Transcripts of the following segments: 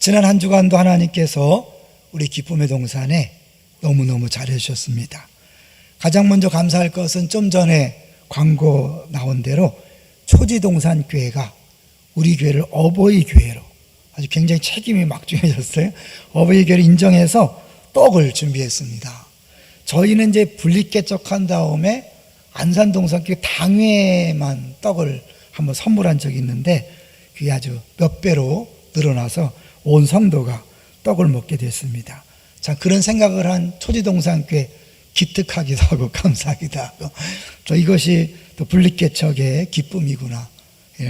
지난 한 주간도 하나님께서 우리 기쁨의 동산에 너무너무 잘해주셨습니다. 가장 먼저 감사할 것은 좀 전에 광고 나온 대로 초지동산교회가 우리 교회를 어버이 교회로 아주 굉장히 책임이 막중해졌어요. 어버이 교회를 인정해서 떡을 준비했습니다. 저희는 이제 분리개척한 다음에 안산동산교회 당회만 떡을 한번 선물한 적이 있는데 그게 아주 몇 배로 늘어나서 온 성도가 떡을 먹게 됐습니다. 자, 그런 생각을 한 초지동산교회 기특하기도 하고 감사하기도 하고 또 이것이 또 분리개척의 기쁨이구나,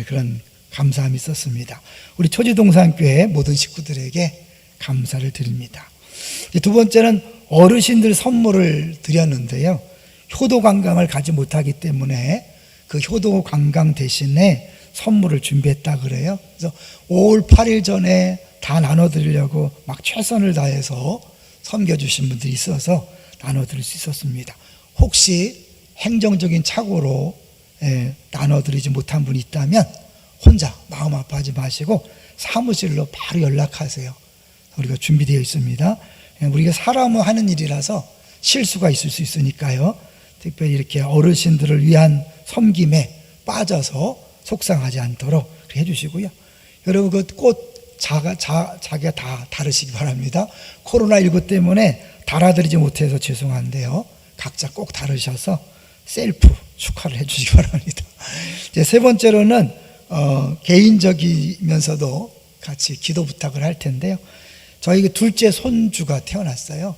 그런 감사함이 있었습니다. 우리 초지동산교회 모든 식구들에게 감사를 드립니다. 두 번째는 어르신들 선물을 드렸는데요, 효도관광을 가지 못하기 때문에 그 효도관광 대신에 선물을 준비했다 그래요. 그래서 5월 8일 전에 다 나눠드리려고 막 최선을 다해서 섬겨주신 분들이 있어서 나눠드릴 수 있었습니다. 혹시 행정적인 착오로 나눠드리지 못한 분이 있다면 혼자 마음 아파하지 마시고 사무실로 바로 연락하세요. 우리가 준비되어 있습니다. 우리가 사람은 하는 일이라서 실수가 있을 수 있으니까요, 특별히 이렇게 어르신들을 위한 섬김에 빠져서 속상하지 않도록 해주시고요. 여러분 그 꽃 자기가 다 다르시기 바랍니다. 코로나19 때문에 달아드리지 못해서 죄송한데요, 각자 꼭 다르셔서 셀프 축하를 해주시기 바랍니다. 이제 세 번째로는 개인적이면서도 같이 기도 부탁을 할 텐데요, 저희 둘째 손주가 태어났어요.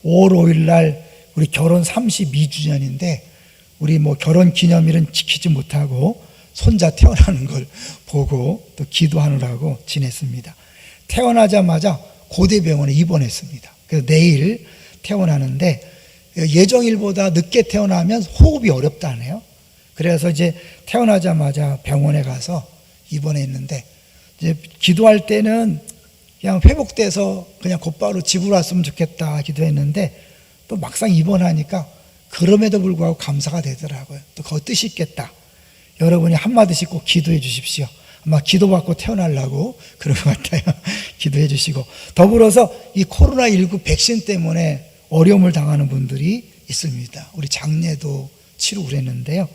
5월 5일 날 우리 결혼 32주년인데 우리 뭐 결혼 기념일은 지키지 못하고 손자 태어나는 걸 보고 또 기도하느라고 지냈습니다. 태어나자마자 고대병원에 입원했습니다. 그래서 내일 태어나는데 예정일보다 늦게 태어나면 호흡이 어렵다네요. 그래서 이제 태어나자마자 병원에 가서 입원했는데 이제 기도할 때는 그냥 회복돼서 그냥 곧바로 집으로 왔으면 좋겠다 기도했는데 또 막상 입원하니까 그럼에도 불구하고 감사가 되더라고요. 또 그 뜻이 있겠다. 여러분이 한마디씩 꼭 기도해 주십시오. 아마 기도받고 태어나려고 그런 것 같아요. 기도해 주시고, 더불어서 이 코로나19 백신 때문에 어려움을 당하는 분들이 있습니다. 우리 장례도 치르고 그랬는데요,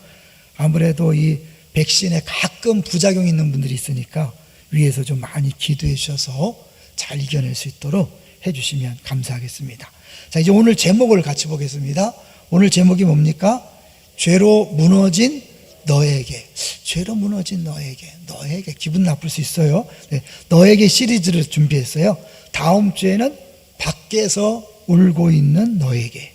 아무래도 이 백신에 가끔 부작용이 있는 분들이 있으니까 위에서 좀 많이 기도해 주셔서 잘 이겨낼 수 있도록 해주시면 감사하겠습니다. 자, 이제 오늘 제목을 같이 보겠습니다. 오늘 제목이 뭡니까? 죄로 무너진 너에게. 죄로 무너진 너에게 기분 나쁠 수 있어요. 네, 너에게 시리즈를 준비했어요. 다음 주에는 밖에서 울고 있는 너에게,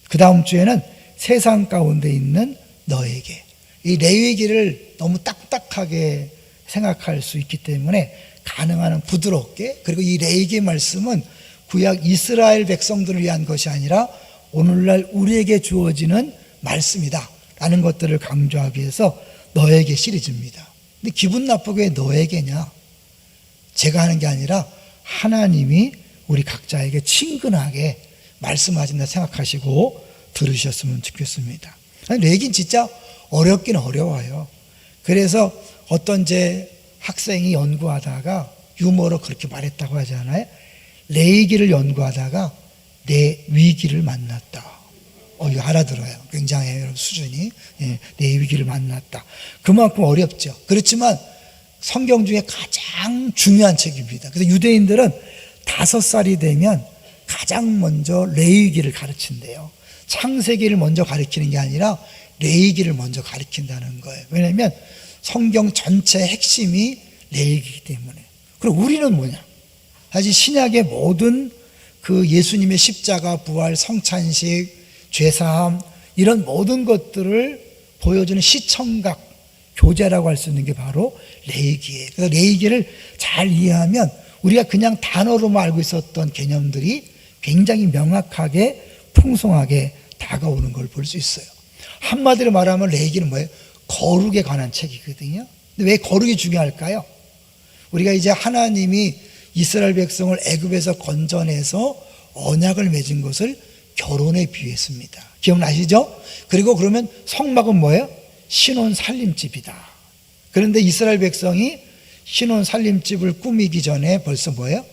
그 다음 주에는 세상 가운데 있는 너에게. 이 레위기를 너무 딱딱하게 생각할 수 있기 때문에 가능한 한 부드럽게, 그리고 이 레위기 말씀은 구약 이스라엘 백성들을 위한 것이 아니라 오늘날 우리에게 주어지는 말씀이다 라는 것들을 강조하기 위해서 너에게 시리즈입니다. 근데 기분 나쁘게 왜 너에게냐? 제가 하는 게 아니라 하나님이 우리 각자에게 친근하게 말씀하신다 생각하시고 들으셨으면 좋겠습니다. 레위기는 진짜 어렵긴 어려워요. 그래서 어떤 제 학생이 연구하다가 유머로 그렇게 말했다고 하지 않아요? 레위기를 연구하다가 내 위기를 만났다. 이거 알아들어요. 굉장히 수준이. 내 위기를 만났다. 그만큼 어렵죠. 그렇지만 성경 중에 가장 중요한 책입니다. 그래서 유대인들은 5살이 되면 가장 먼저 레위기를 가르친대요. 창세기를 먼저 가르치는 게 아니라 레위기를 먼저 가르친다는 거예요. 왜냐하면 성경 전체의 핵심이 레위기이기 때문에. 그리고 우리는 뭐냐? 사실 신약의 모든 그 예수님의 십자가, 부활, 성찬식, 죄사함, 이런 모든 것들을 보여주는 시청각 교재라고 할 수 있는 게 바로 레위기예요. 그래서 레위기를 잘 이해하면 우리가 그냥 단어로만 알고 있었던 개념들이 굉장히 명확하게 풍성하게 다가오는 걸 볼 수 있어요. 한마디로 말하면 레위기는 뭐예요? 거룩에 관한 책이거든요. 근데 왜 거룩이 중요할까요? 우리가 이제 하나님이 이스라엘 백성을 애굽에서 건져내서 언약을 맺은 것을 결혼에 비유했습니다. 기억나시죠? 그리고 그러면 성막은 뭐예요? 신혼 살림집이다. 그런데 이스라엘 백성이 신혼 살림집을 꾸미기 전에 벌써 뭐예요?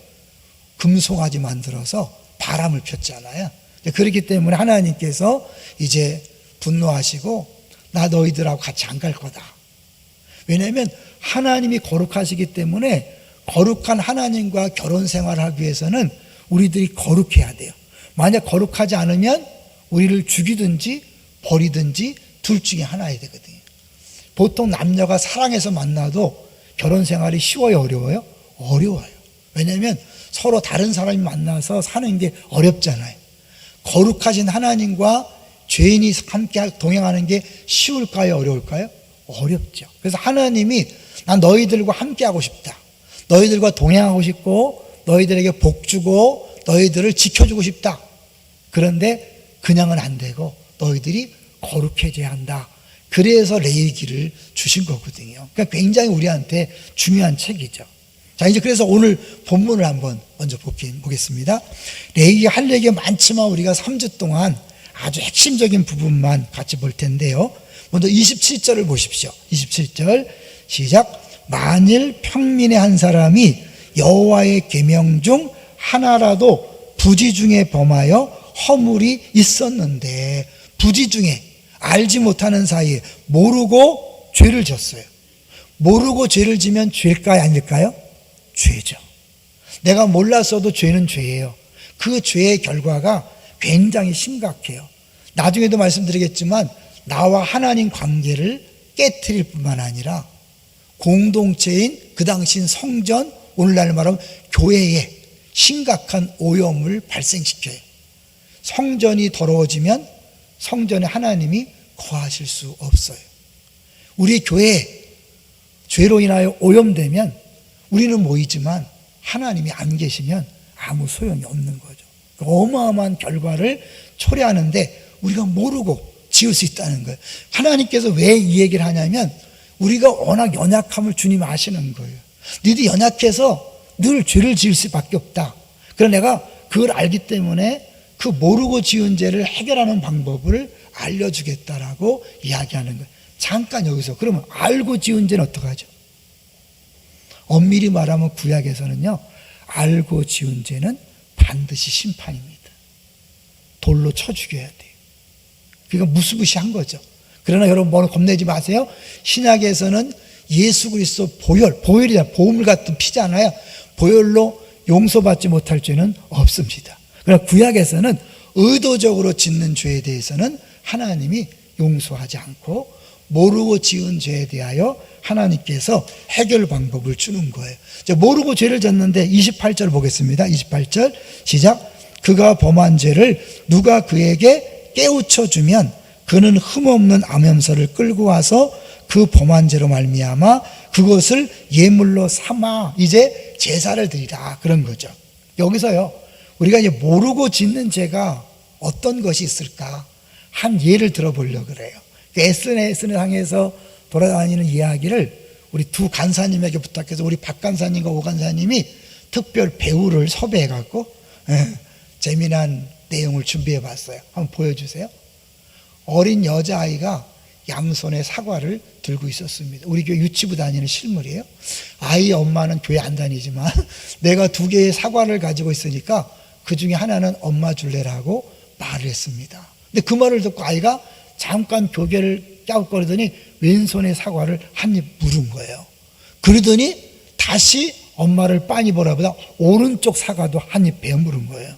금송아지 만들어서 바람을 폈잖아요. 그렇기 때문에 하나님께서 이제 분노하시고 나 너희들하고 같이 안 갈 거다. 왜냐하면 하나님이 거룩하시기 때문에 거룩한 하나님과 결혼 생활을 하기 위해서는 우리들이 거룩해야 돼요. 만약 거룩하지 않으면 우리를 죽이든지 버리든지 둘 중에 하나야 되거든요. 보통 남녀가 사랑해서 만나도 결혼 생활이 쉬워요, 어려워요? 어려워요. 왜냐하면 서로 다른 사람이 만나서 사는 게 어렵잖아요. 거룩하신 하나님과 죄인이 함께 동행하는 게 쉬울까요, 어려울까요? 어렵죠. 그래서 하나님이 난 너희들과 함께 하고 싶다. 너희들과 동행하고 싶고 너희들에게 복 주고 너희들을 지켜주고 싶다. 그런데 그냥은 안 되고 너희들이 거룩해져야 한다. 그래서 레위기를 주신 거거든요. 그러니까 굉장히 우리한테 중요한 책이죠. 자, 이제 그래서 오늘 본문을 한번 먼저 보겠습니다. 레위기 할 얘기가 많지만 우리가 3주 동안 아주 핵심적인 부분만 같이 볼 텐데요. 먼저 27절을 보십시오. 27절 시작. 만일 평민의 한 사람이 여호와의 계명 중 하나라도 부지 중에 범하여 허물이 있었는데, 부지 중에 알지 못하는 사이에 모르고 죄를 졌어요. 모르고 죄를 지면 죄일까요, 아닐까요? 죄죠. 내가 몰랐어도 죄는 죄예요. 그 죄의 결과가 굉장히 심각해요. 나중에도 말씀드리겠지만 나와 하나님 관계를 깨트릴 뿐만 아니라 공동체인 그 당시인 성전, 오늘날 말하면 교회에 심각한 오염을 발생시켜요. 성전이 더러워지면 성전에 하나님이 거하실 수 없어요. 우리 교회에 죄로 인하여 오염되면 우리는 모이지만 하나님이 안 계시면 아무 소용이 없는 거죠. 어마어마한 결과를 초래하는데 우리가 모르고 지을 수 있다는 거예요. 하나님께서 왜 이 얘기를 하냐면 우리가 워낙 연약함을 주님 아시는 거예요. 너희도 연약해서 늘 죄를 지을 수밖에 없다. 그래서 내가 그걸 알기 때문에 그 모르고 지은 죄를 해결하는 방법을 알려주겠다라고 이야기하는 거예요. 잠깐 여기서 그러면 알고 지은 죄는 어떡하죠? 엄밀히 말하면 구약에서는요, 알고 지은 죄는 반드시 심판입니다. 돌로 쳐 죽여야 돼요. 그러니까 무수부시한 거죠. 그러나 여러분 뭐 겁내지 마세요. 신약에서는 예수 그리스도 보혈이잖아요. 보물 같은 피잖아요. 보혈로 용서받지 못할 죄는 없습니다. 그러나 구약에서는 의도적으로 짓는 죄에 대해서는 하나님이 용서하지 않고 모르고 지은 죄에 대하여 하나님께서 해결 방법을 주는 거예요. 모르고 죄를 졌는데 28절 보겠습니다. 28절 시작. 그가 범한 죄를 누가 그에게 깨우쳐 주면 그는 흠없는 암염소를 끌고 와서 그 범한 죄로 말미암아 그것을 예물로 삼아 이제 제사를 드리라, 그런 거죠. 여기서요, 우리가 이제 모르고 짓는 죄가 어떤 것이 있을까 한 예를 들어보려고 그래요. SNS상에서 돌아다니는 이야기를 우리 두 간사님에게 부탁해서 우리 박 간사님과 오 간사님이 특별 배우를 섭외해갖고 재미난 내용을 준비해 봤어요. 한번 보여주세요. 어린 여자아이가 양손에 사과를 들고 있었습니다. 우리 교회 유치부 다니는 실물이에요. 아이 엄마는 교회 안 다니지만 내가 두 개의 사과를 가지고 있으니까 그 중에 하나는 엄마 줄래라고 말을 했습니다. 근데 그 말을 듣고 아이가 잠깐 고개를 갸웃거리더니 왼손에 사과를 한 입 물은 거예요. 그러더니 다시 엄마를 빤히 보라보다 오른쪽 사과도 한 입 베어물은 거예요.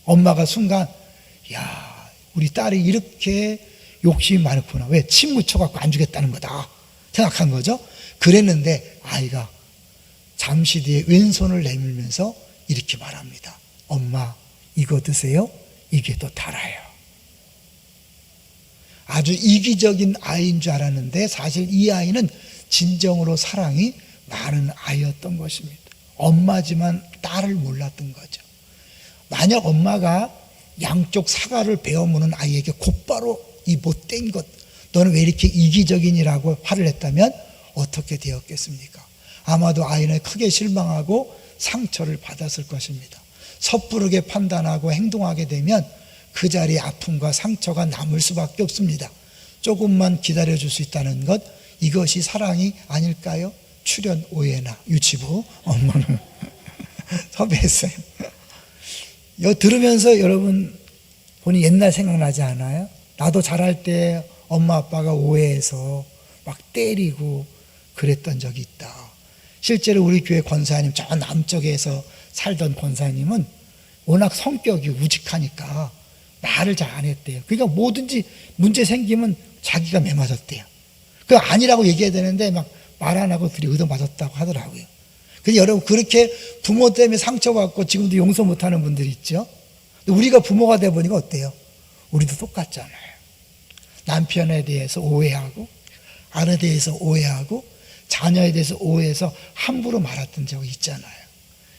엄마가 순간, 야, 우리 딸이 이렇게 욕심이 많구나. 왜? 침 묻혀갖고 안 주겠다는 거다 생각한 거죠. 그랬는데 아이가 잠시 뒤에 왼손을 내밀면서 이렇게 말합니다. 엄마, 이거 드세요. 이게 더 달아요. 아주 이기적인 아이인 줄 알았는데 사실 이 아이는 진정으로 사랑이 많은 아이였던 것입니다. 엄마지만 딸을 몰랐던 거죠. 만약 엄마가 양쪽 사과를 베어무는 아이에게 곧바로 이 못된 것, 너는 왜 이렇게 이기적이니라고 화를 냈다면 어떻게 되었겠습니까? 아마도 아이는 크게 실망하고 상처를 받았을 것입니다. 섣부르게 판단하고 행동하게 되면 그 자리에 아픔과 상처가 남을 수밖에 없습니다. 조금만 기다려줄 수 있다는 것, 이것이 사랑이 아닐까요? 출연 오해나 유치부 업무를 섭외했어요. 이거 들으면서 여러분 본인 옛날 생각나지 않아요? 나도 자랄 때 엄마 아빠가 오해해서 막 때리고 그랬던 적이 있다. 실제로 우리 교회 권사님, 저 남쪽에서 살던 권사님은 워낙 성격이 우직하니까 말을 잘 안 했대요. 그러니까 뭐든지 문제 생기면 자기가 매 맞았대요. 그 아니라고 얘기해야 되는데 막 말 안 하고 둘이 얻어맞았다고 하더라고요. 근데 여러분 그렇게 부모 때문에 상처받고 지금도 용서 못하는 분들이 있죠. 근데 우리가 부모가 돼 보니까 어때요? 우리도 똑같잖아요. 남편에 대해서 오해하고 아내에 대해서 오해하고 자녀에 대해서 오해해서 함부로 말했던 적이 있잖아요.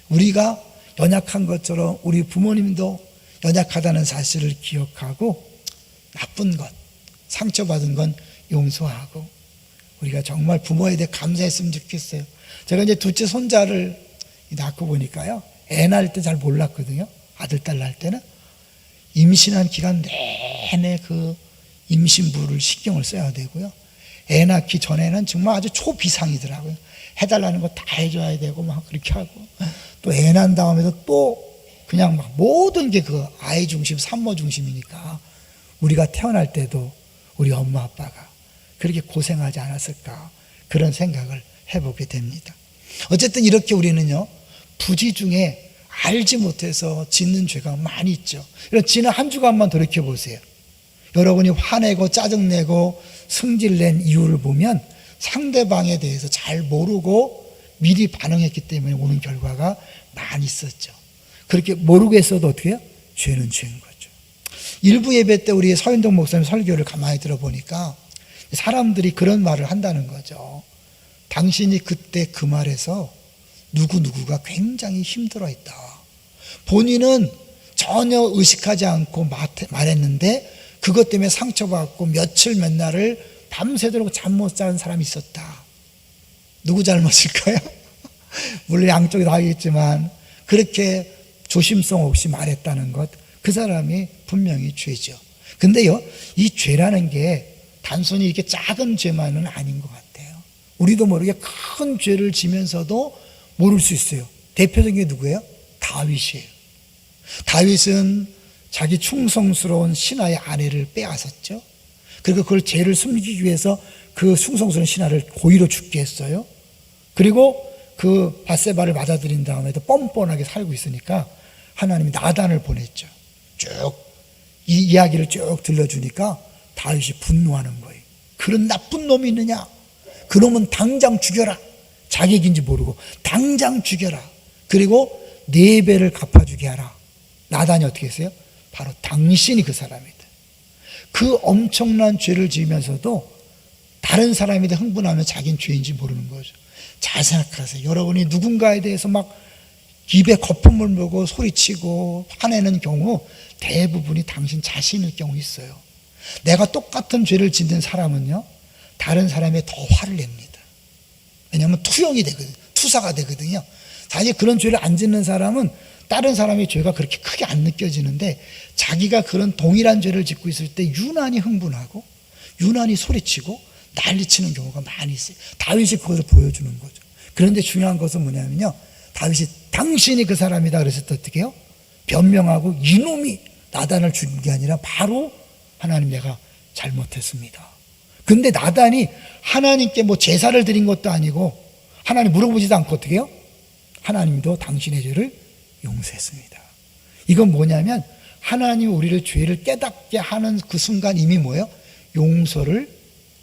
우리가 연약한 것처럼 우리 부모님도 연약하다는 사실을 기억하고 나쁜 것, 상처받은 건 용서하고 우리가 정말 부모에 대해 감사했으면 좋겠어요. 제가 이제 둘째 손자를 낳고 보니까요, 애 낳을 때 잘 몰랐거든요. 아들, 딸 낳을 때는 임신한 기간 내내 그 임신부를 신경을 써야 되고요. 애 낳기 전에는 정말 아주 초비상이더라고요. 해달라는 거 다 해줘야 되고 막 그렇게 하고, 또 애 낳은 다음에도 또 그냥 막 모든 게 그 아이 중심, 산모 중심이니까 우리가 태어날 때도 우리 엄마 아빠가 그렇게 고생하지 않았을까, 그런 생각을 해보게 됩니다. 어쨌든 이렇게 우리는요, 부지 중에 알지 못해서 짓는 죄가 많이 있죠. 지난 한 주간만 돌이켜 보세요. 여러분이 화내고 짜증내고 승질낸 이유를 보면 상대방에 대해서 잘 모르고 미리 반응했기 때문에 오는 결과가 많이 있었죠. 그렇게 모르고 했어도 어떻게 해요? 죄는 죄인 거죠. 일부 예배 때 우리 서인동 목사님 설교를 가만히 들어보니까 사람들이 그런 말을 한다는 거죠. 당신이 그때 그 말에서 누구누구가 굉장히 힘들어했다. 본인은 전혀 의식하지 않고 말했는데 그것 때문에 상처받고 며칠 몇 날을 밤새도록 잠 못 자는 사람이 있었다. 누구 잘못일까요? 물론 양쪽이 다 있겠지만 그렇게 조심성 없이 말했다는 것, 그 사람이 분명히 죄죠. 근데요, 이 죄라는 게 단순히 이렇게 작은 죄만은 아닌 것 같아요. 우리도 모르게 큰 죄를 지면서도 모를 수 있어요. 대표적인 게 누구예요? 다윗이에요. 다윗은 자기 충성스러운 신하의 아내를 빼앗았죠. 그리고 그걸 죄를 숨기기 위해서 그 충성스러운 신하를 고의로 죽게 했어요. 그리고 그 밧세바를 맞아들인 다음에도 뻔뻔하게 살고 있으니까 하나님이 나단을 보냈죠. 쭉 이 이야기를 쭉 들려주니까 다윗이 분노하는 거예요. 그런 나쁜 놈이 있느냐? 그놈은 당장 죽여라. 자객인지 모르고 당장 죽여라. 그리고 4배를 갚아주게 하라. 나단이 어떻게 했어요? 바로 당신이 그 사람이다. 그 엄청난 죄를 지으면서도 다른 사람에 대해 흥분하면 자기는 죄인지 모르는 거죠. 잘 생각하세요. 여러분이 누군가에 대해서 막 입에 거품을 물고 소리치고 화내는 경우 대부분이 당신 자신일 경우 있어요. 내가 똑같은 죄를 짓는 사람은요, 다른 사람에 더 화를 냅니다. 왜냐하면 투영이 되거든요. 투사가 되거든요. 사실 그런 죄를 안 짓는 사람은 다른 사람의 죄가 그렇게 크게 안 느껴지는데 자기가 그런 동일한 죄를 짓고 있을 때 유난히 흥분하고 유난히 소리치고 난리치는 경우가 많이 있어요. 다윗이 그것을 보여주는 거죠. 그런데 중요한 것은 뭐냐면요, 다윗이 당신이 그 사람이다 그랬을 때 어떻게 해요? 변명하고 이놈이 나단을 죽인 게 아니라 바로 하나님, 내가 잘못했습니다. 근데 나단이 하나님께 뭐 제사를 드린 것도 아니고 하나님 물어보지도 않고 어떻게 해요? 하나님도 당신의 죄를 용서했습니다. 이건 뭐냐면 하나님 우리를 죄를 깨닫게 하는 그 순간 이미 뭐예요? 용서를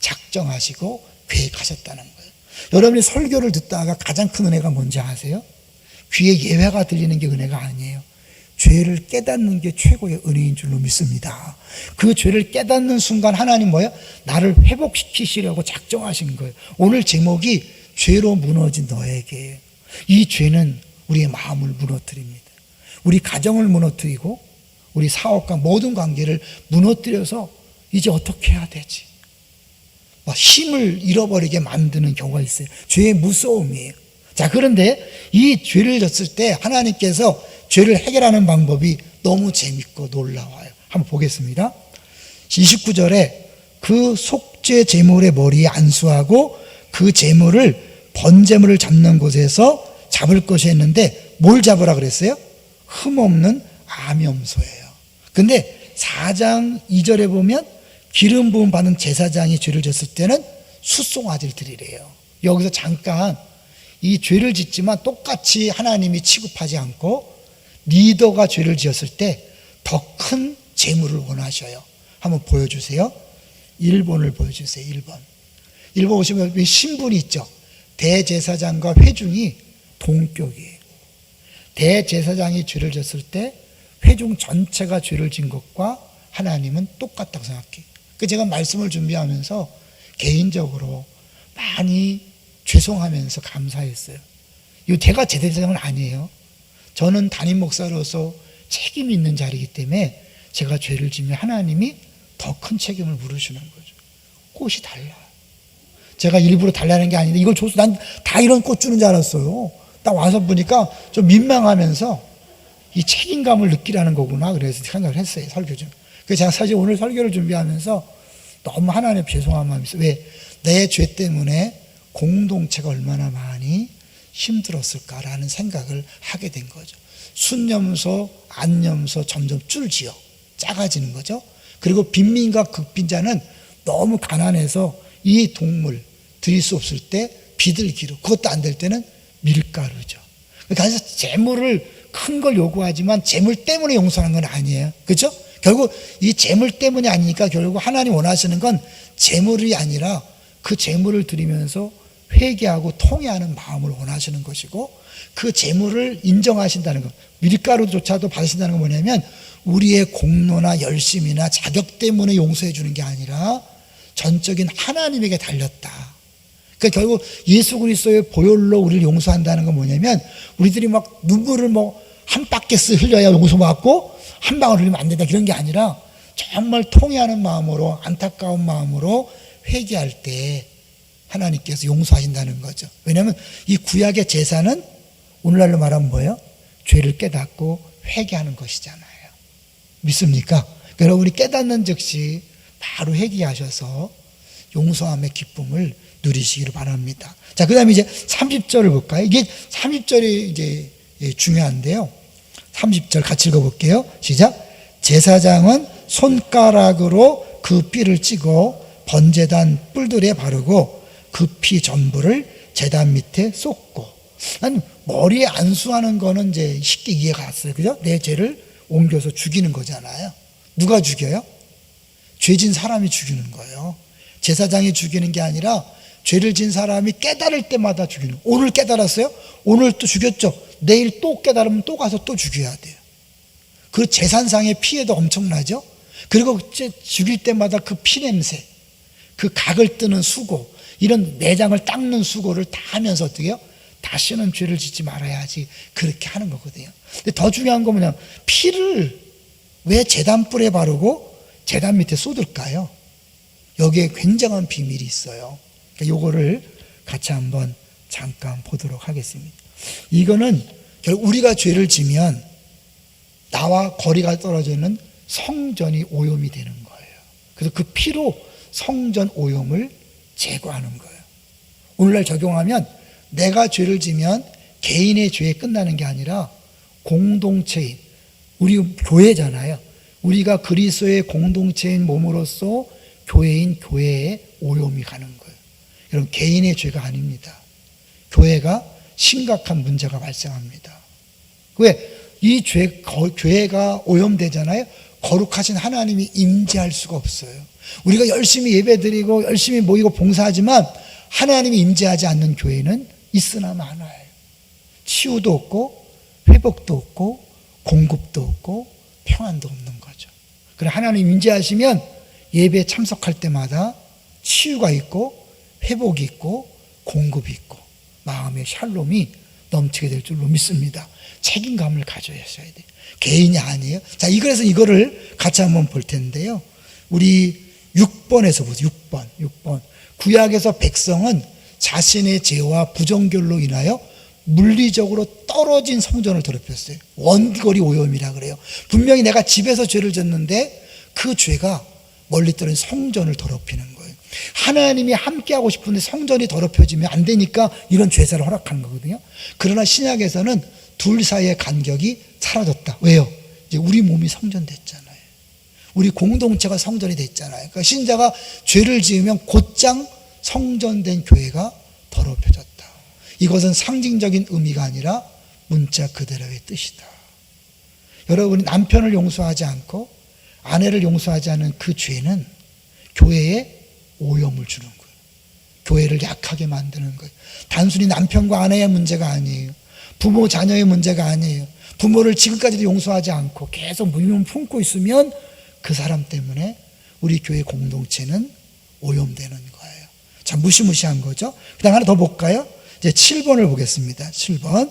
작정하시고 계획하셨다는 거예요. 여러분이 설교를 듣다가 가장 큰 은혜가 뭔지 아세요? 귀에 예화가 들리는 게 은혜가 아니에요. 죄를 깨닫는 게 최고의 은혜인 줄로 믿습니다. 그 죄를 깨닫는 순간 하나님 뭐예요? 나를 회복시키시려고 작정하신 거예요. 오늘 제목이 죄로 무너진 너에게. 이 죄는 우리의 마음을 무너뜨립니다. 우리 가정을 무너뜨리고 우리 사업과 모든 관계를 무너뜨려서 이제 어떻게 해야 되지? 힘을 잃어버리게 만드는 경우가 있어요. 죄의 무서움이에요. 자, 그런데 이 죄를 졌을 때 하나님께서 죄를 해결하는 방법이 너무 재밌고 놀라워요. 한번 보겠습니다. 29절에 그 속죄 제물의 머리에 안수하고 그 제물을 번제물을 잡는 곳에서 잡을 것이 했는데 뭘 잡으라 그랬어요? 흠없는 암염소예요. 근데 4장 2절에 보면 기름 부음 받은 제사장이 죄를 졌을 때는 숫송아지를 드리래요. 여기서 잠깐 이 죄를 짓지만 똑같이 하나님이 취급하지 않고 리더가 죄를 지었을 때 더 큰 재물을 원하셔요. 한번 보여주세요. 1번을 보여주세요. 1번. 1번 보시면 신분이 있죠. 대제사장과 회중이 동격이에요. 대제사장이 죄를 졌을 때 회중 전체가 죄를 진 것과 하나님은 똑같다고 생각해요. 그 제가 말씀을 준비하면서 개인적으로 많이 죄송하면서 감사했어요. 이 제가 대제사장은 아니에요. 저는 담임 목사로서 책임이 있는 자리이기 때문에 제가 죄를 지면 하나님이 더 큰 책임을 물으시는 거죠. 꽃이 달라요. 제가 일부러 달라는 게 아닌데 이걸 줘서 난 다 이런 꽃 주는 줄 알았어요. 딱 와서 보니까 좀 민망하면서 이 책임감을 느끼라는 거구나 그래서 생각을 했어요. 설교 중. 그래서 제가 사실 오늘 설교를 준비하면서 너무 하나님 죄송한 마음이 있어요. 왜? 내 죄 때문에 공동체가 얼마나 많이 힘들었을까라는 생각을 하게 된 거죠. 순염소, 안염소 점점 줄지요. 작아지는 거죠. 그리고 빈민과 극빈자는 너무 가난해서 이 동물 드릴 수 없을 때 비둘기로, 그것도 안 될 때는 밀가루죠. 그래서 재물을 큰 걸 요구하지만 재물 때문에 용서하는 건 아니에요. 그렇죠? 결국 이 재물 때문이 아니니까 결국 하나님 원하시는 건 재물이 아니라 그 재물을 드리면서 회개하고 통회하는 마음을 원하시는 것이고, 그 재물을 인정하신다는 것, 밀가루조차도 받으신다는 건 뭐냐면 우리의 공로나 열심이나 자격 때문에 용서해 주는 게 아니라 전적인 하나님에게 달렸다. 그러니까 결국 예수 그리스도의 보혈로 우리를 용서한다는 건 뭐냐면 우리들이 막 눈물을 한 바켓을 흘려야 용서받고 한 방울 흘리면 안 된다 그런 게 아니라 정말 통회하는 마음으로, 안타까운 마음으로 회개할 때 하나님께서 용서하신다는 거죠. 왜냐하면 이 구약의 제사는 오늘날로 말하면 뭐예요? 죄를 깨닫고 회개하는 것이잖아요. 믿습니까? 여러분이 깨닫는 즉시 바로 회개하셔서 용서함의 기쁨을 누리시기를 바랍니다. 자, 그 다음에 이제 30절을 볼까요? 이게 30절이 이제 중요한데요. 30절 같이 읽어볼게요. 시작. 제사장은 손가락으로 그 삐를 찌고 번제단 뿔들에 바르고 그 피 전부를 제단 밑에 쏟고. 난 머리에 안수하는 거는 이제 쉽게 이해가 갔어요. 그죠? 내 죄를 옮겨서 죽이는 거잖아요. 누가 죽여요? 죄진 사람이 죽이는 거예요. 제사장이 죽이는 게 아니라 죄를 진 사람이 깨달을 때마다 죽이는 거예요. 오늘 깨달았어요? 오늘 또 죽였죠. 내일 또 깨달으면 또 가서 또 죽여야 돼요. 그 재산상의 피해도 엄청나죠. 그리고 죽일 때마다 그 피냄새, 그 각을 뜨는 수고, 이런 내장을 닦는 수고를 다 하면서 어떻게 해요? 다시는 죄를 짓지 말아야지, 그렇게 하는 거거든요. 근데 더 중요한 건 뭐냐, 피를 왜 제단뿔에 바르고 제단 밑에 쏟을까요? 여기에 굉장한 비밀이 있어요. 그러니까 요거를 같이 한번 잠깐 보도록 하겠습니다. 이거는 결국 우리가 죄를 지면 나와 거리가 떨어져 있는 성전이 오염이 되는 거예요. 그래서 그 피로 성전 오염을 제거하는 거예요. 오늘날 적용하면 내가 죄를 지면 개인의 죄에 끝나는 게 아니라 공동체인, 우리 교회잖아요. 우리가 그리스도의 공동체인 몸으로써 교회인 교회에 오염이 가는 거예요. 여러분, 개인의 죄가 아닙니다. 교회가 심각한 문제가 발생합니다. 왜? 이 교회가 오염되잖아요. 거룩하신 하나님이 임재할 수가 없어요. 우리가 열심히 예배드리고 열심히 모이고 봉사하지만 하나님이 임재하지 않는 교회는 있으나 마나요. 치유도 없고 회복도 없고 공급도 없고 평안도 없는 거죠. 그래, 하나님 임재하시면 예배에 참석할 때마다 치유가 있고 회복이 있고 공급이 있고 마음의 샬롬이 넘치게 될 줄로 믿습니다. 책임감을 가져야셔야 돼요. 개인이 아니에요. 자, 그래서 이거를 같이 한번 볼 텐데요. 우리 6번에서 보세요. 6번. 구약에서 백성은 자신의 죄와 부정결로 인하여 물리적으로 떨어진 성전을 더럽혔어요. 원거리 오염이라 그래요. 분명히 내가 집에서 죄를 졌는데 그 죄가 멀리 떨어진 성전을 더럽히는 거예요. 하나님이 함께하고 싶은데 성전이 더럽혀지면 안 되니까 이런 죄사를 허락하는 거거든요. 그러나 신약에서는 둘 사이의 간격이 사라졌다. 왜요? 이제 우리 몸이 성전됐잖아요. 우리 공동체가 성전이 됐잖아요. 그러니까 신자가 죄를 지으면 곧장 성전된 교회가 더럽혀졌다. 이것은 상징적인 의미가 아니라 문자 그대로의 뜻이다. 여러분이 남편을 용서하지 않고 아내를 용서하지 않은 그 죄는 교회에 오염을 주는 거예요. 교회를 약하게 만드는 거예요. 단순히 남편과 아내의 문제가 아니에요. 부모 자녀의 문제가 아니에요. 부모를 지금까지도 용서하지 않고 계속 물면 품고 있으면 그 사람 때문에 우리 교회 공동체는 오염되는 거예요. 참 무시무시한 거죠. 그 다음 하나 더 볼까요? 이제 7번을 보겠습니다. 7번.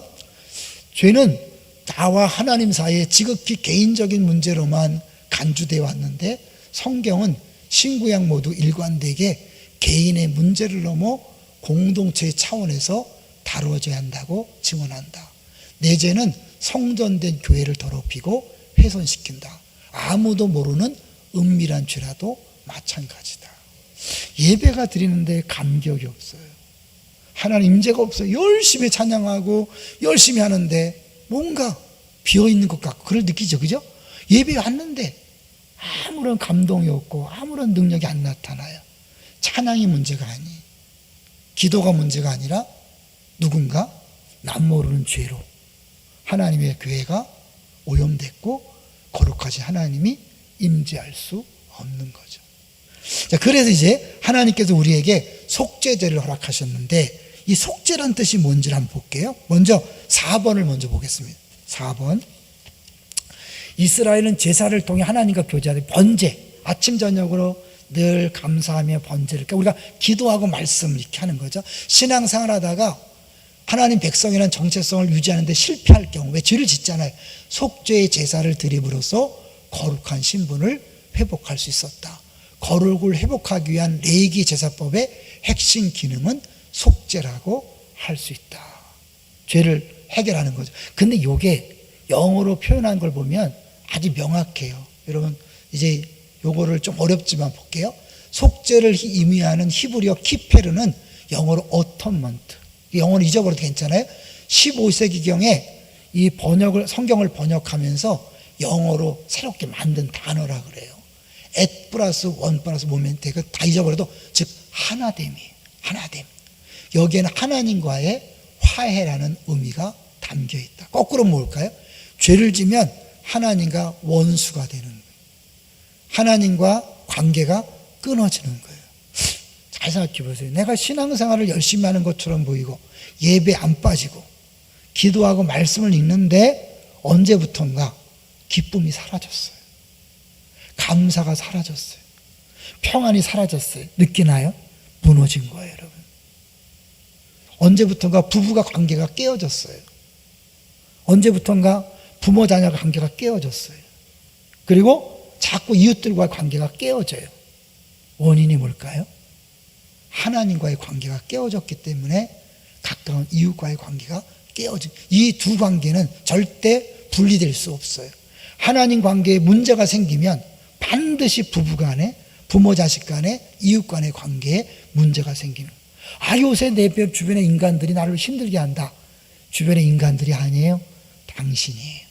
죄는 나와 하나님 사이에 지극히 개인적인 문제로만 간주되어 왔는데 성경은 신구약 모두 일관되게 개인의 문제를 넘어 공동체의 차원에서 다루어져야 한다고 증언한다. 내 죄는 성전된 교회를 더럽히고 훼손시킨다. 아무도 모르는 은밀한 죄라도 마찬가지다. 예배가 드리는데 감격이 없어요. 하나님 임재가 없어요. 열심히 찬양하고 열심히 하는데 뭔가 비어있는 것 같고 그걸 느끼죠. 그죠? 예배 왔는데 아무런 감동이 없고 아무런 능력이 안 나타나요. 찬양이 문제가 아니에요. 기도가 문제가 아니라 누군가 남 모르는 죄로 하나님의 교회가 오염됐고 거룩하신 하나님이 임재할 수 없는 거죠. 자, 그래서 이제 하나님께서 우리에게 속죄제를 허락하셨는데 이 속죄란 뜻이 뭔지를 한번 볼게요. 먼저 4번을 먼저 보겠습니다. 4번. 이스라엘은 제사를 통해 하나님과 교제하는 번제, 아침 저녁으로 늘 감사하며 번제를, 그러니까 우리가 기도하고 말씀 이렇게 하는 거죠. 신앙생활 하다가 하나님 백성이라는 정체성을 유지하는 데 실패할 경우, 왜 죄를 짓잖아요. 속죄의 제사를 드림으로써 거룩한 신분을 회복할 수 있었다. 거룩을 회복하기 위한 레위기 제사법의 핵심 기능은 속죄라고 할 수 있다. 죄를 해결하는 거죠. 근데 이게 영어로 표현한 걸 보면 아주 명확해요. 여러분 이제 요거를 좀 어렵지만 볼게요. 속죄를 의미하는 히브리어 키페르는 영어로 어톤먼트. 영어는 잊어버려도 괜찮아요. 15세기경에 이 번역을, 성경을 번역하면서 영어로 새롭게 만든 단어라 그래요. at 플러스 원 플러스 모멘트, 다 잊어버려도 즉 하나됨이에요. 하나됨. 여기에는 하나님과의 화해라는 의미가 담겨 있다. 거꾸로 뭘까요? 죄를 지면 하나님과 원수가 되는 거예요. 하나님과 관계가 끊어지는 거예요. 잘 생각해 보세요. 내가 신앙생활을 열심히 하는 것처럼 보이고 예배 안 빠지고 기도하고 말씀을 읽는데 언제부턴가 기쁨이 사라졌어요. 감사가 사라졌어요. 평안이 사라졌어요. 느끼나요? 무너진 거예요, 여러분. 언제부턴가 부부가 관계가 깨어졌어요. 언제부턴가 부모 자녀 관계가 깨어졌어요. 그리고 자꾸 이웃들과의 관계가 깨어져요. 원인이 뭘까요? 하나님과의 관계가 깨어졌기 때문에 가까운 이웃과의 관계가 깨어진, 이 두 관계는 절대 분리될 수 없어요. 하나님 관계에 문제가 생기면 반드시 부부 간에, 부모 자식 간에, 이웃 간의 관계에 문제가 생기는, 아 요새 내 주변의 인간들이 나를 힘들게 한다. 주변의 인간들이 아니에요. 당신이에요.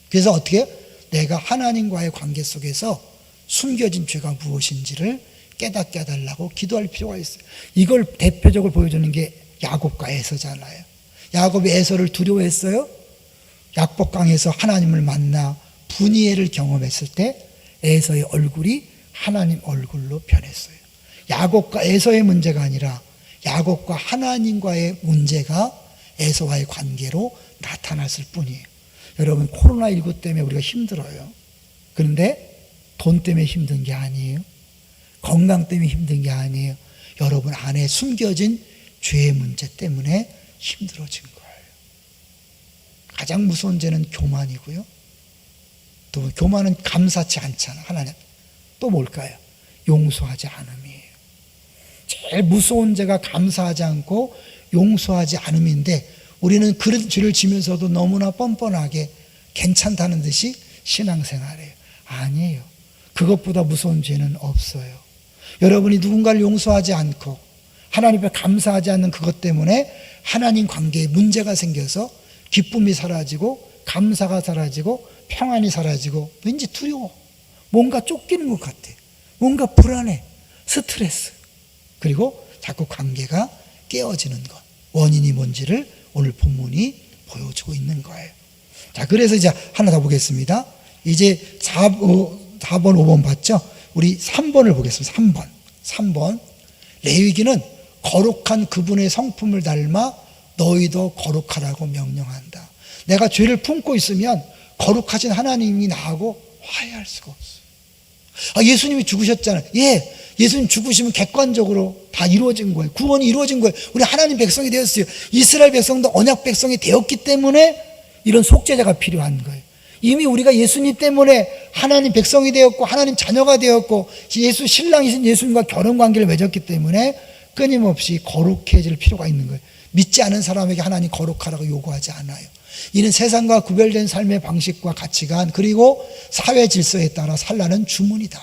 그래서 어떻게 해요? 내가 하나님과의 관계 속에서 숨겨진 죄가 무엇인지를 깨닫게 해달라고 기도할 필요가 있어요. 이걸 대표적으로 보여주는 게 야곱과 에서잖아요. 야곱이 에서를 두려워했어요. 약복강에서 하나님을 만나 분이엘을 경험했을 때 에서의 얼굴이 하나님 얼굴로 변했어요. 야곱과 에서의 문제가 아니라 야곱과 하나님과의 문제가 에서와의 관계로 나타났을 뿐이에요. 여러분 코로나19 때문에 우리가 힘들어요. 그런데 돈 때문에 힘든 게 아니에요. 건강 때문에 힘든 게 아니에요. 여러분 안에 숨겨진 죄의 문제 때문에 힘들어진 거예요. 가장 무서운 죄는 교만이고요. 또 교만은 감사치 않잖아. 하나님. 또 뭘까요? 용서하지 않음이에요. 제일 무서운 죄가 감사하지 않고 용서하지 않음인데 우리는 그런 죄를 지면서도 너무나 뻔뻔하게 괜찮다는 듯이 신앙생활해요. 아니에요. 그것보다 무서운 죄는 없어요. 여러분이 누군가를 용서하지 않고 하나님 앞에 감사하지 않는 그것 때문에 하나님 관계에 문제가 생겨서 기쁨이 사라지고 감사가 사라지고 평안이 사라지고 왠지 두려워. 뭔가 쫓기는 것 같아. 뭔가 불안해. 스트레스. 그리고 자꾸 관계가 깨어지는 것. 원인이 뭔지를 오늘 본문이 보여주고 있는 거예요. 자, 그래서 이제 하나 더 보겠습니다. 이제 4번, 5번 봤죠? 우리 3번을 보겠습니다. 3번. 레위기는 거룩한 그분의 성품을 닮아 너희도 거룩하라고 명령한다. 내가 죄를 품고 있으면 거룩하신 하나님이 나하고 화해할 수가 없어요. 예수님이 죽으셨잖아요. 예수님 죽으시면 객관적으로 다 이루어진 거예요. 구원이 이루어진 거예요. 우리 하나님 백성이 되었어요. 이스라엘 백성도 언약 백성이 되었기 때문에 이런 속죄자가 필요한 거예요. 이미 우리가 예수님 때문에 하나님 백성이 되었고 하나님 자녀가 되었고 예수 신랑이신 예수님과 결혼 관계를 맺었기 때문에 끊임없이 거룩해질 필요가 있는 거예요. 믿지 않은 사람에게 하나님 거룩하라고 요구하지 않아요. 이는 세상과 구별된 삶의 방식과 가치관 그리고 사회 질서에 따라 살라는 주문이다.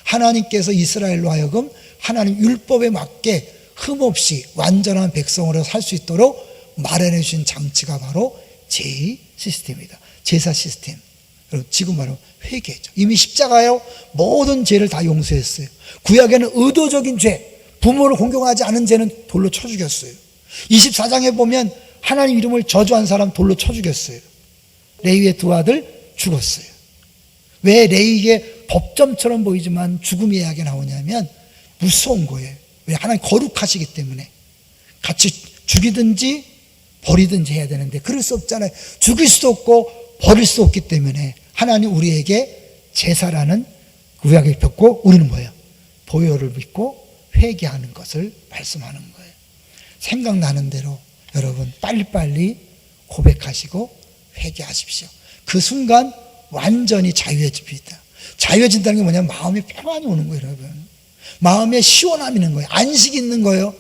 하나님께서 이스라엘로 하여금 하나님 율법에 맞게 흠없이 완전한 백성으로 살 수 있도록 마련해 주신 장치가 바로 제의 시스템이다. 제사 시스템. 지금 바로 회개죠. 이미 십자가요 모든 죄를 다 용서했어요. 구약에는 의도적인 죄, 부모를 공경하지 않은 죄는 돌로 쳐 죽였어요. 24장에 보면 하나님 이름을 저주한 사람 돌로 쳐 죽였어요. 레위의 두 아들 죽었어요. 왜 레위의 법점처럼 보이지만 죽음의 이야기가 나오냐면 무서운 거예요. 왜? 하나님 거룩하시기 때문에 같이 죽이든지 버리든지 해야 되는데 그럴 수 없잖아요. 죽일 수도 없고 버릴 수 없기 때문에 하나님 우리에게 제사라는 구약을 폈고 우리는 뭐예요? 보혈을 믿고 회개하는 것을 말씀하는 거예요. 생각나는 대로 여러분 빨리빨리 고백하시고 회개하십시오. 그 순간 완전히 자유해집니다. 자유해진다는 게 뭐냐면 마음에 평안이 오는 거예요. 여러분 마음에 시원함이 있는 거예요. 안식이 있는 거예요.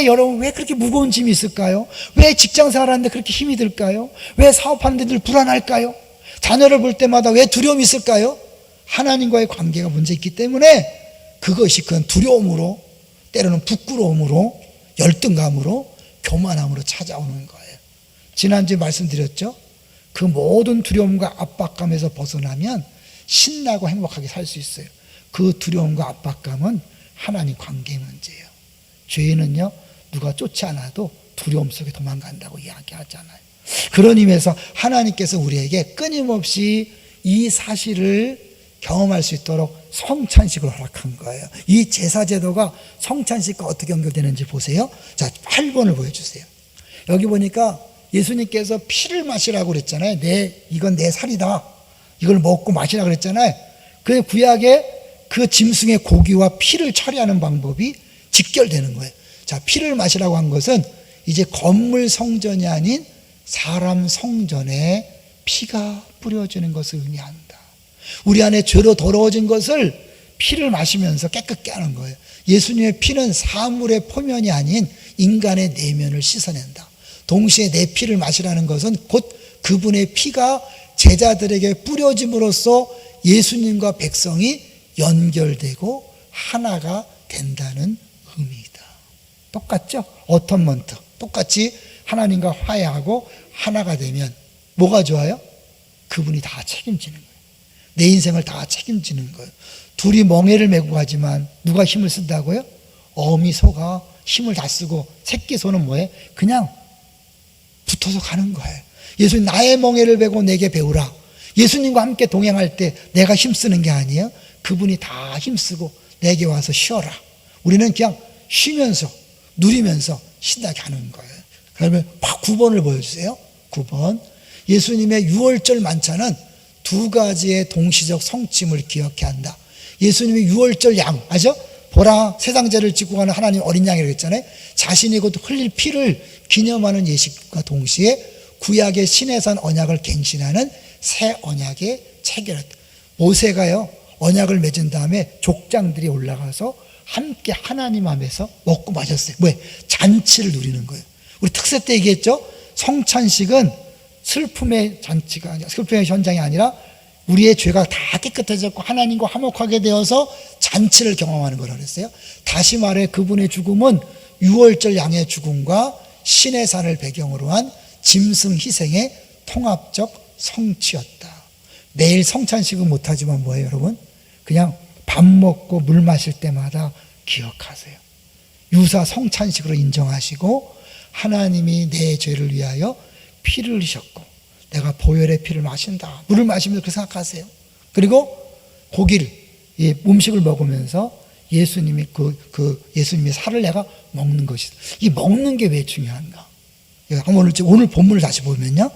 여러분 왜 그렇게 무거운 짐이 있을까요? 왜 직장 생활하는데 그렇게 힘이 들까요? 왜 사업하는데 늘 불안할까요? 자녀를 볼 때마다 왜 두려움이 있을까요? 하나님과의 관계가 문제 있기 때문에 그것이 그런 두려움으로 때로는 부끄러움으로 열등감으로 교만함으로 찾아오는 거예요. 지난주에 말씀드렸죠? 그 모든 두려움과 압박감에서 벗어나면 신나고 행복하게 살 수 있어요. 그 두려움과 압박감은 하나님 관계의 문제예요. 죄는요 누가 쫓지 않아도 두려움 속에 도망간다고 이야기하잖아요. 그런 의미에서 하나님께서 우리에게 끊임없이 이 사실을 경험할 수 있도록 성찬식을 허락한 거예요. 이 제사제도가 성찬식과 어떻게 연결되는지 보세요. 자, 8번을 보여주세요. 여기 보니까 예수님께서 피를 마시라고 그랬잖아요. 이건 내 살이다. 이걸 먹고 마시라고 그랬잖아요. 그 구약에 그 짐승의 고기와 피를 처리하는 방법이 직결되는 거예요. 자, 피를 마시라고 한 것은 이제 건물 성전이 아닌 사람 성전에 피가 뿌려지는 것을 의미한다. 우리 안에 죄로 더러워진 것을 피를 마시면서 깨끗게 하는 거예요. 예수님의 피는 사물의 표면이 아닌 인간의 내면을 씻어낸다. 동시에 내 피를 마시라는 것은 곧 그분의 피가 제자들에게 뿌려짐으로써 예수님과 백성이 연결되고 하나가 된다는 의미이다. 똑같죠? 어텀먼트. 똑같이 하나님과 화해하고 하나가 되면 뭐가 좋아요? 그분이 다 책임지는 거예요. 내 인생을 다 책임지는 거예요. 둘이 멍에를 메고 가지만 누가 힘을 쓴다고요? 어미 소가 힘을 다 쓰고 새끼 소는 뭐예요? 그냥 붙어서 가는 거예요. 예수님 나의 멍에를 메고 내게 배우라. 예수님과 함께 동행할 때 내가 힘쓰는 게 아니에요. 그분이 다 힘쓰고 내게 와서 쉬어라. 우리는 그냥 쉬면서 누리면서 신나게 하는 거예요. 그러면 9번을 보여주세요. 9번. 예수님의 유월절 만찬은 두 가지의 동시적 성침을 기억해 한다. 예수님의 유월절 양, 아죠? 보라 세상 죄를 짓고 가는 하나님 어린 양이라고 했잖아요. 자신이 곧 흘릴 피를 기념하는 예식과 동시에 구약의 신해산 언약을 갱신하는 새 언약의 체결했다. 모세가요 언약을 맺은 다음에 족장들이 올라가서 함께 하나님 앞에서 먹고 마셨어요. 왜? 잔치를 누리는 거예요. 우리 특세 때 얘기했죠. 성찬식은 슬픔의 잔치가 아니라 슬픔의 현장이 아니라 우리의 죄가 다 깨끗해졌고 하나님과 화목하게 되어서 잔치를 경험하는 거라고 그랬어요. 다시 말해 그분의 죽음은 유월절 양의 죽음과 신의 산을 배경으로 한 짐승 희생의 통합적 성취였다. 매일 성찬식은 못하지만 뭐예요 여러분? 그냥 밥 먹고 물 마실 때마다 기억하세요. 유사 성찬식으로 인정하시고 하나님이 내 죄를 위하여 피를 흘리셨고 내가 보혈의 피를 마신다. 물을 마시면서 그렇게 생각하세요. 그리고 고기를, 음식을 먹으면서 예수님이 예수님의 살을 내가 먹는 것이다. 이 먹는 게 왜 중요한가? 오늘 본문을 다시 보면요.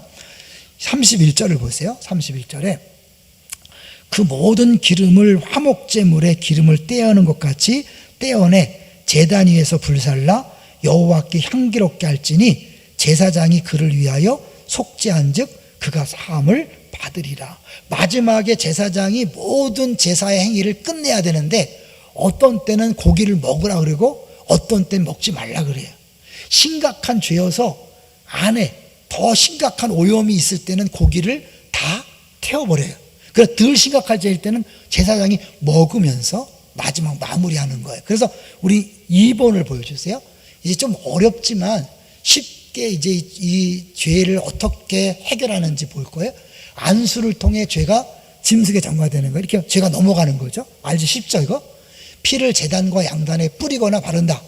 31절을 보세요. 31절에 그 모든 기름을 화목제물에 기름을 떼어내는 것 같이 떼어내 제단 위에서 불살라 여호와께 향기롭게 할지니 제사장이 그를 위하여 속죄한즉 그가 사함을 받으리라. 마지막에 제사장이 모든 제사의 행위를 끝내야 되는데 어떤 때는 고기를 먹으라 그러고 어떤 때는 먹지 말라 그래요. 심각한 죄여서 안에 더 심각한 오염이 있을 때는 고기를 다 태워버려요. 그래서 덜 심각할 죄일 때는 제사장이 먹으면서 마지막 마무리하는 거예요. 그래서 우리 2번을 보여주세요. 이제 좀 어렵지만 쉽게 이제 이 죄를 어떻게 해결하는지 볼 거예요. 안수를 통해 죄가 짐승에 전가되는 거예요. 이렇게 죄가 넘어가는 거죠. 알지? 쉽죠 이거? 피를 제단과 양단에 뿌리거나 바른다.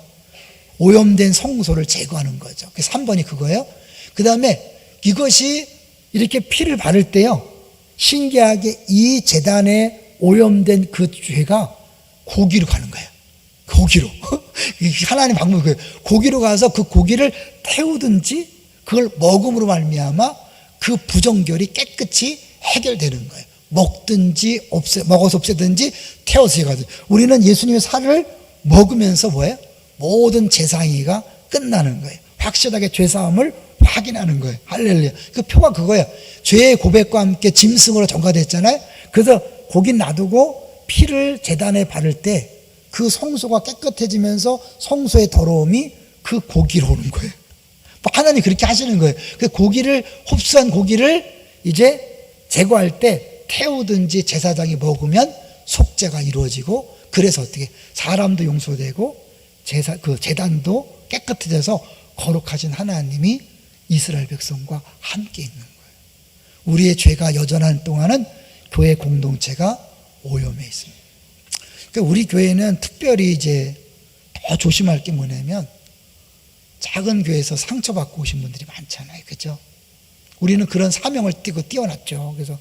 오염된 성소를 제거하는 거죠. 그래서 3번이 그거예요. 그 다음에 이것이 이렇게 피를 바를 때요, 신기하게 이 제단에 오염된 그 죄가 고기로 가는 거예요. 고기로. 하나님 방법이 그거예요. 고기로 가서 그 고기를 태우든지 그걸 먹음으로 말미암아 그 부정결이 깨끗이 해결되는 거예요. 먹든지 먹어서 없애든지 태워서 가든지. 우리는 예수님의 살을 먹으면서 뭐예요? 모든 제사행위가 끝나는 거예요. 확실하게 죄사함을 확인하는 거예요. 할렐루야. 그 표가 그거예요. 죄의 고백과 함께 짐승으로 전가됐잖아요. 그래서 고기 놔두고 피를 제단에 바를 때 그 성소가 깨끗해지면서 성소의 더러움이 그 고기로 오는 거예요. 하나님 그렇게 하시는 거예요. 그 고기를, 흡수한 고기를 이제 제거할 때 태우든지 제사장이 먹으면 속죄가 이루어지고, 그래서 어떻게 사람도 용서되고 그 제단도 깨끗해져서 거룩하신 하나님이 이스라엘 백성과 함께 있는 거예요. 우리의 죄가 여전한 동안은 교회 공동체가 오염해 있습니다. 그러니까 우리 교회는 특별히 이제 더 조심할 게 뭐냐면, 작은 교회에서 상처받고 오신 분들이 많잖아요. 그죠? 우리는 그런 사명을 띠고 띄워놨죠. 그래서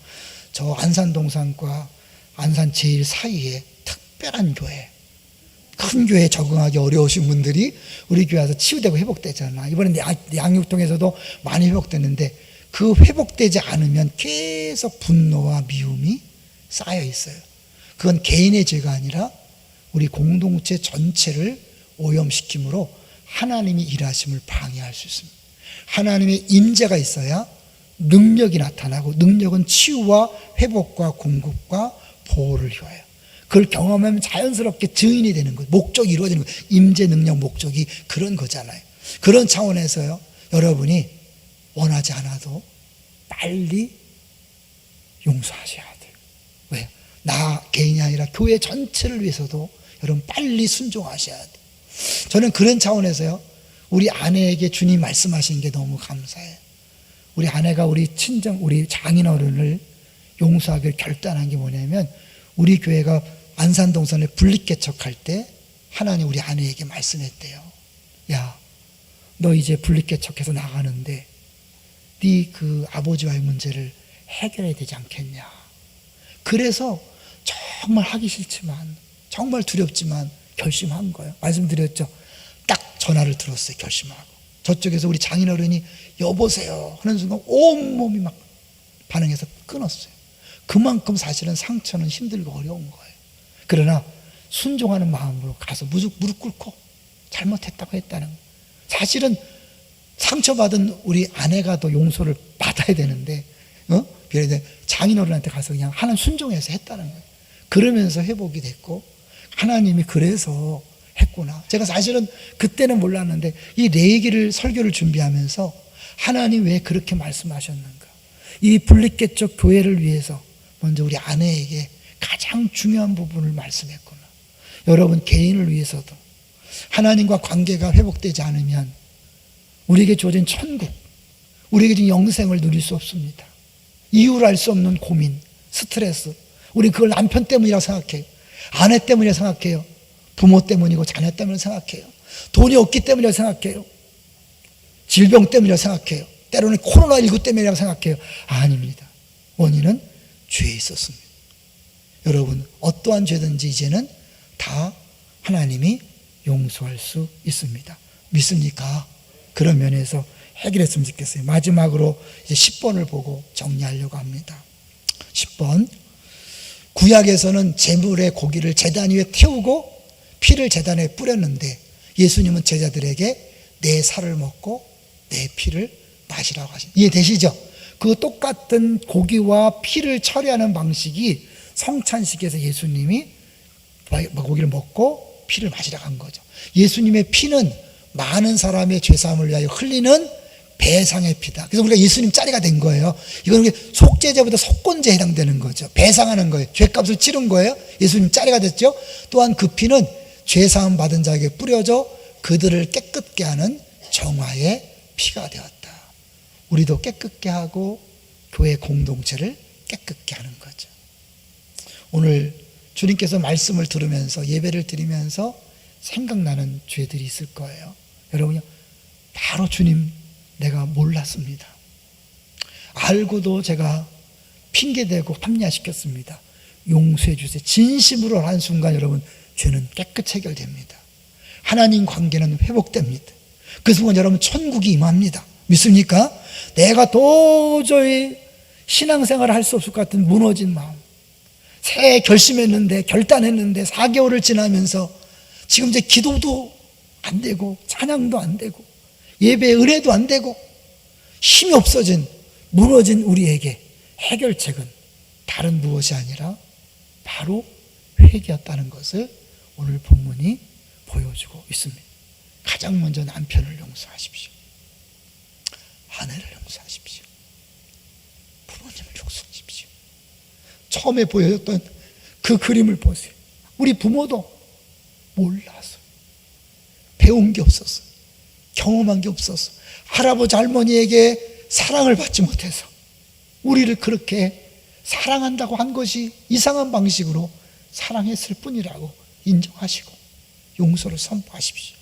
저 안산동산과 안산 제일 사이에 특별한 교회, 큰 교회에 적응하기 어려우신 분들이 우리 교회 와서 치유되고 회복되잖아. 이번에 양육동에서도 많이 회복됐는데, 그 회복되지 않으면 계속 분노와 미움이 쌓여 있어요. 그건 개인의 죄가 아니라 우리 공동체 전체를 오염시킴으로 하나님이 일하심을 방해할 수 있습니다. 하나님의 임재가 있어야 능력이 나타나고, 능력은 치유와 회복과 공급과 보호를 위하여. 그걸 경험하면 자연스럽게 증인이 되는 거예요. 목적이 이루어지는 거예요. 임재, 능력, 목적이 그런 거잖아요. 그런 차원에서요, 여러분이 원하지 않아도 빨리 용서하셔야 돼요. 왜? 나 개인이 아니라 교회 전체를 위해서도 여러분 빨리 순종하셔야 돼요. 저는 그런 차원에서요, 우리 아내에게 주님 말씀하신 게 너무 감사해요. 우리 아내가 우리 장인어른을 용서하기를 결단한 게 뭐냐면, 우리 교회가 안산동산에 분립개척할 때 하나님 우리 아내에게 말씀했대요. 야, 너 이제 분립개척해서 나가는데 네 그 아버지와의 문제를 해결해야 되지 않겠냐. 그래서 정말 하기 싫지만, 정말 두렵지만 결심한 거예요. 말씀드렸죠. 딱 전화를 들었어요. 결심하고. 저쪽에서 우리 장인어른이 여보세요 하는 순간 온몸이 막 반응해서 끊었어요. 그만큼 사실은 상처는 힘들고 어려운 거예요. 그러나 순종하는 마음으로 가서 무릎 꿇고 잘못했다고 했다는 거예요. 사실은 상처받은 우리 아내가 더 용서를 받아야 되는데, 그런데 장인어른한테 가서 그냥 하나님 순종해서 했다는 거예요. 그러면서 회복이 됐고, 하나님이 그래서 했구나. 제가 사실은 그때는 몰랐는데 이 레위기를 설교를 준비하면서 하나님 왜 그렇게 말씀하셨는가, 이 분립개척 교회를 위해서 먼저 우리 아내에게 가장 중요한 부분을 말씀했구나. 여러분 개인을 위해서도 하나님과 관계가 회복되지 않으면 우리에게 주어진 천국, 우리에게 주어진 영생을 누릴 수 없습니다. 이유를 알 수 없는 고민, 스트레스, 우리 그걸 남편 때문이라고 생각해요. 아내 때문이라고 생각해요. 부모 때문이고 자녀 때문이라고 생각해요. 돈이 없기 때문이라고 생각해요. 질병 때문이라고 생각해요. 때로는 코로나19 때문이라고 생각해요. 아닙니다. 원인은 죄에 있었습니다. 여러분 어떠한 죄든지 이제는 다 하나님이 용서할 수 있습니다. 믿습니까? 그런 면에서 해결했으면 좋겠어요. 마지막으로 이제 10번을 보고 정리하려고 합니다. 10번, 구약에서는 제물의 고기를 제단 위에 태우고 피를 제단에 뿌렸는데 예수님은 제자들에게 내 살을 먹고 내 피를 마시라고 하십니다. 이해되시죠? 그 똑같은 고기와 피를 처리하는 방식이 성찬식에서 예수님이 고기를 먹고 피를 마시라고 한 거죠. 예수님의 피는 많은 사람의 죄사함을 위하여 흘리는 배상의 피다. 그래서 우리가 예수님 짜리가 된 거예요. 이건 속죄제보다 속건제에 해당되는 거죠. 배상하는 거예요. 죄값을 치른 거예요. 예수님 짜리가 됐죠. 또한 그 피는 죄사함 받은 자에게 뿌려져 그들을 깨끗게 하는 정화의 피가 되었다. 우리도 깨끗게 하고 교회 공동체를 깨끗게 하는 거죠. 오늘 주님께서 말씀을 들으면서 예배를 드리면서 생각나는 죄들이 있을 거예요. 여러분요, 바로 주님 내가 몰랐습니다. 알고도 제가 핑계대고 합리화시켰습니다. 용서해 주세요. 진심으로 한 순간 여러분 죄는 깨끗이 해결됩니다. 하나님 관계는 회복됩니다. 그 순간 여러분 천국이 임합니다. 믿습니까? 내가 도저히 신앙생활을 할 수 없을 것 같은 무너진 마음, 새해 결심했는데 결단했는데 4개월을 지나면서 지금 이제 기도도 안 되고 찬양도 안 되고 예배의 은혜도 안 되고 힘이 없어진 무너진 우리에게 해결책은 다른 무엇이 아니라 바로 회개였다는 것을 오늘 본문이 보여주고 있습니다. 가장 먼저 남편을 용서하십시오. 아내를 용서하십시오. 부모님을 용서하십시오. 처음에 보여줬던 그 그림을 보세요. 우리 부모도 몰라서 배운 게 없었어. 경험한 게 없었어. 할아버지 할머니에게 사랑을 받지 못해서 우리를 그렇게 사랑한다고 한 것이 이상한 방식으로 사랑했을 뿐이라고 인정하시고 용서를 선포하십시오.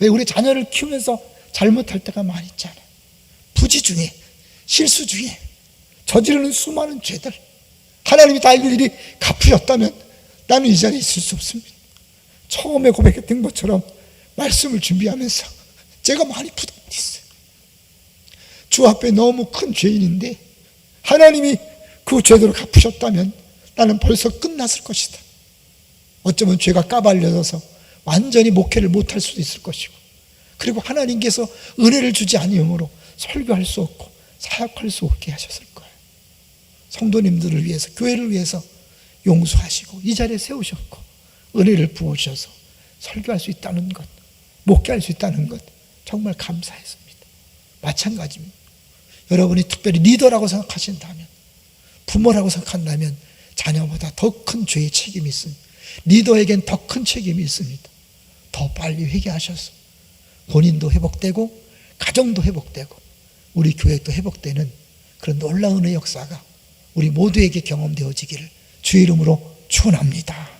왜 우리 자녀를 키우면서 잘못할 때가 많이 있잖아요. 부지 중에 실수 중에 저지르는 수많은 죄들, 하나님이 다 일일이 갚으셨다면 나는 이 자리에 있을 수 없습니다. 처음에 고백했던 것처럼 말씀을 준비하면서 제가 많이 부담이 있어요. 주 앞에 너무 큰 죄인인데 하나님이 그 죄대로 갚으셨다면 나는 벌써 끝났을 것이다. 어쩌면 죄가 까발려져서 완전히 목회를 못할 수도 있을 것이고, 그리고 하나님께서 은혜를 주지 아니함으로 설교할 수 없고 사역할 수 없게 하셨을 거예요. 성도님들을 위해서, 교회를 위해서 용서하시고 이 자리에 세우셨고 은혜를 부어주셔서 설교할 수 있다는 것, 목회할 수 있다는 것 정말 감사했습니다. 마찬가지입니다. 여러분이 특별히 리더라고 생각하신다면, 부모라고 생각한다면 자녀보다 더 큰 죄의 책임이 있습니다. 리더에겐 더 큰 책임이 있습니다. 더 빨리 회개하셔서 본인도 회복되고 가정도 회복되고 우리 교회도 회복되는 그런 놀라운 은혜의 역사가 우리 모두에게 경험되어지기를 주의 이름으로 축원합니다.